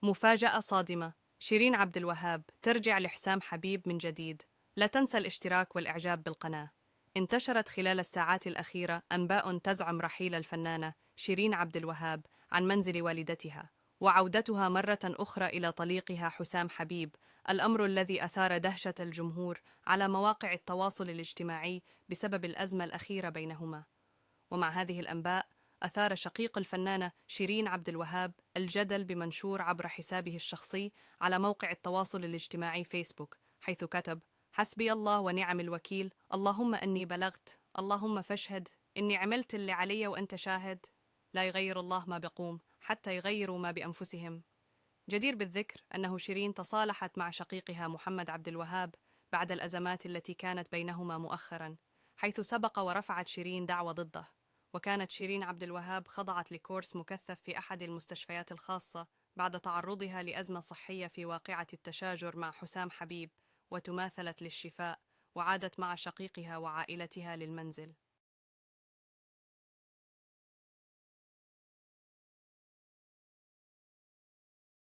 مفاجأة صادمة. شيرين عبد الوهاب ترجع لحسام حبيب من جديد. لا تنسى الاشتراك والإعجاب بالقناة. انتشرت خلال الساعات الأخيرة أنباء تزعم رحيل الفنانة شيرين عبد الوهاب عن منزل والدتها، وعودتها مرة أخرى إلى طليقها حسام حبيب، الأمر الذي أثار دهشة الجمهور على مواقع التواصل الاجتماعي بسبب الأزمة الأخيرة بينهما. ومع هذه الأنباء، أثار شقيق الفنانة شيرين عبد الوهاب الجدل بمنشور عبر حسابه الشخصي على موقع التواصل الاجتماعي فيسبوك، حيث كتب: حسبي الله ونعم الوكيل، اللهم أني بلغت، اللهم فاشهد، إني عملت اللي علي وأنت شاهد. لا يغير الله ما بقوم حتى يغيروا ما بأنفسهم. جدير بالذكر أنه شيرين تصالحت مع شقيقها محمد عبد الوهاب بعد الأزمات التي كانت بينهما مؤخرا، حيث سبق ورفعت شيرين دعوى ضده. وكانت شيرين عبد الوهاب خضعت لكورس مكثف في أحد المستشفيات الخاصة بعد تعرضها لأزمة صحية في واقعة التشاجر مع حسام حبيب، وتماثلت للشفاء، وعادت مع شقيقها وعائلتها للمنزل.